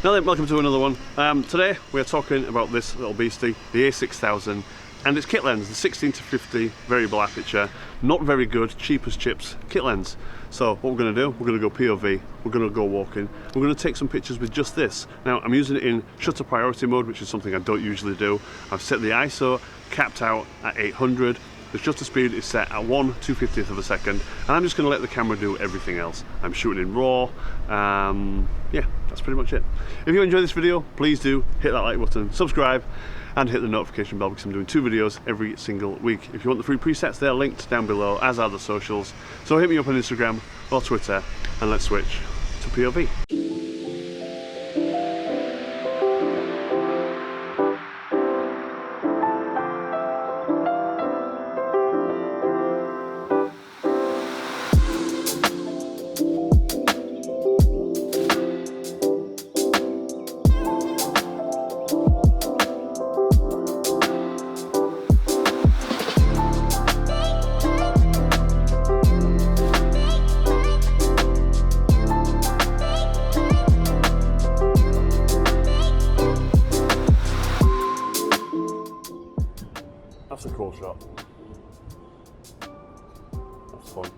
Now then, welcome to another one. Today we're talking about this little beastie, the A6000, and its kit lens, the 16 to 50 variable aperture, not very good, cheap as chips kit lens. So what we're going to do, we're going to go POV, we're going to go walking, we're going to take some pictures with just this. Now I'm using it in shutter priority mode, which is something I don't usually do. I've set the ISO capped out at 800. The shutter speed is set at 1/250th of a second, and I'm just going to let the camera do everything else. I'm shooting in RAW. Yeah, that's pretty much it. If you enjoy this video, please do hit that like button, subscribe, and hit the notification bell because I'm doing 2 videos every single week. If you want the free presets, they're linked down below, as are the socials. So hit me up on Instagram or Twitter, and let's switch to POV. That's a cool shot. That's fun.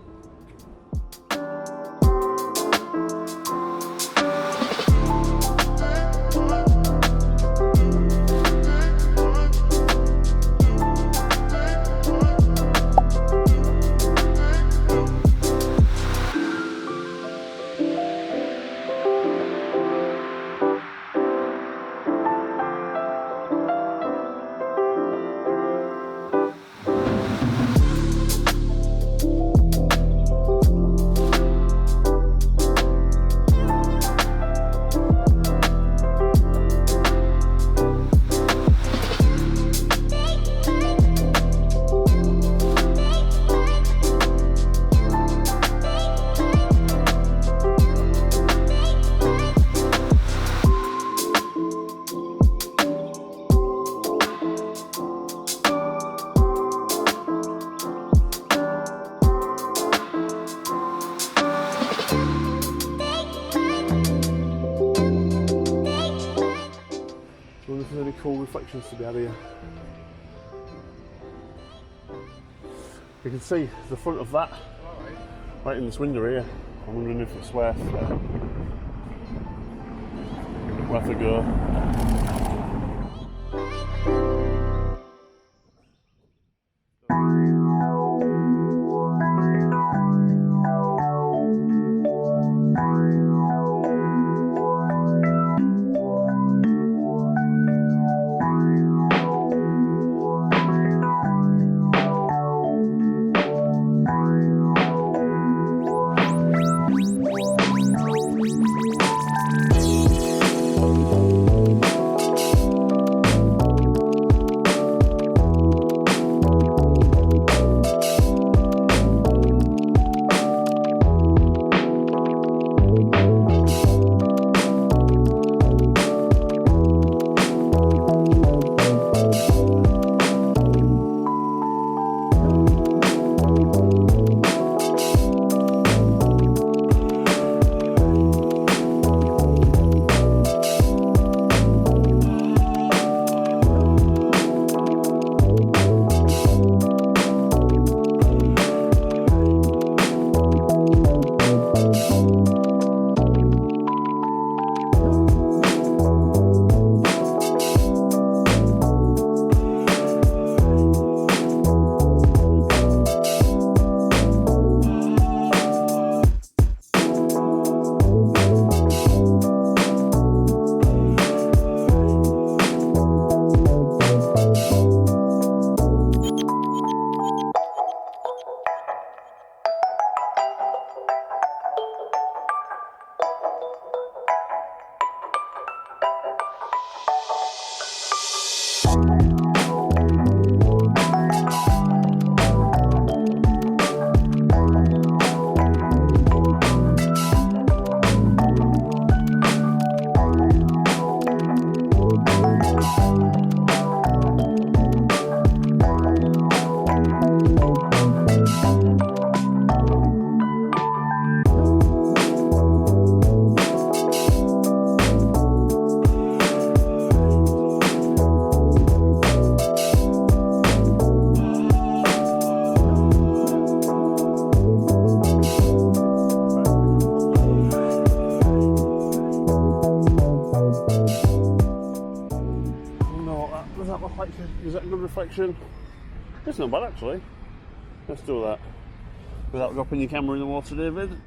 If there's any cool reflections to be had here. You can see the front of that right in this window here. I'm wondering if it's worth a go. that reflection? Is that a good reflection? It's not bad actually. Let's do that. Without dropping your camera in the water, David.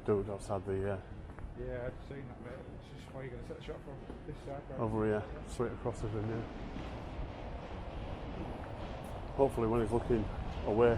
Dude outside the Yeah, I've seen that bit. It's just where you're going to set the shot from this side. Right? over here, straight across the vineyard. Hopefully when he's looking away.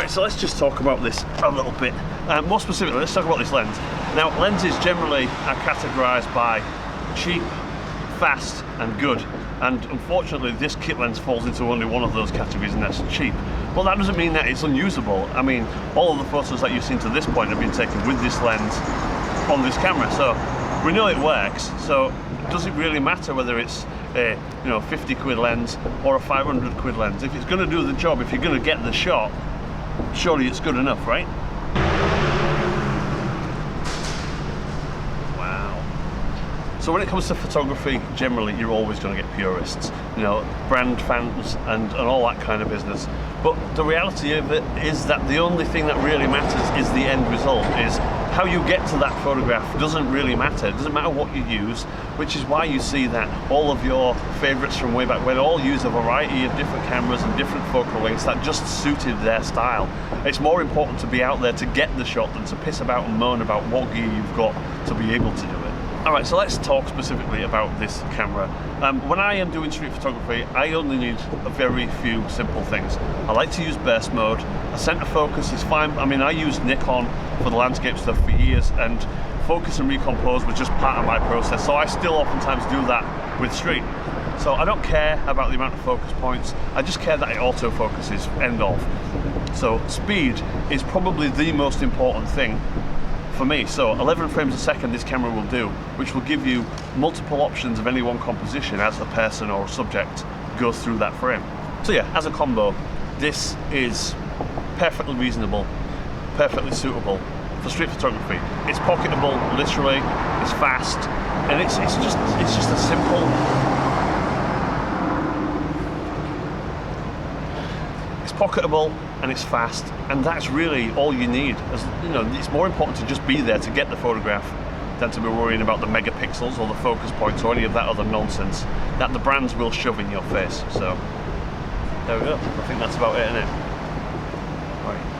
So let's just talk about this a little bit. More specifically, let's talk about this lens. Now, lenses generally are categorised by cheap, fast and good. And unfortunately, this kit lens falls into only one of those categories, and that's cheap. But that doesn't mean that it's unusable. I mean, all of the photos that you've seen to this point have been taken with this lens on this camera. So we know it works. So does it really matter whether it's a 50 quid lens or a 500 quid lens? If it's going to do the job, if you're going to get the shot, surely it's good enough, right? Wow. So when it comes to photography, generally you're always going to get purists, brand fans and all that kind of business. But the reality of it is that the only thing that really matters is the end result, is how you get to that photograph doesn't really matter. It doesn't matter what you use, which is why you see that all of your favorites from way back when all use a variety of different cameras and different focal lengths that just suited their style. It's more important to be out there to get the shot than to piss about and moan about what gear you've got to be able to do it. Alright, so let's talk specifically about this camera. When I am doing street photography, I only need a very few simple things. I like to use burst mode. A center focus is fine. I mean, I used Nikon for the landscape stuff for years, and focus and recompose was just part of my process, so I still oftentimes do that with street. So I don't care about the amount of focus points, I just care that it autofocuses, end of. So speed is probably the most important thing for me. So 11 frames a second this camera will do, which will give you multiple options of any one composition as a person or a subject goes through that frame. So yeah, as a combo, this is perfectly reasonable, perfectly suitable for street photography. It's pocketable, literally, it's fast, and it's just a simple, it's pocketable and it's fast, and that's really all you need. As you know, it's more important to just be there to get the photograph than to be worrying about the megapixels or the focus points or any of that other nonsense that the brands will shove in your face. So there we go. I think that's about it, isn't it? Right.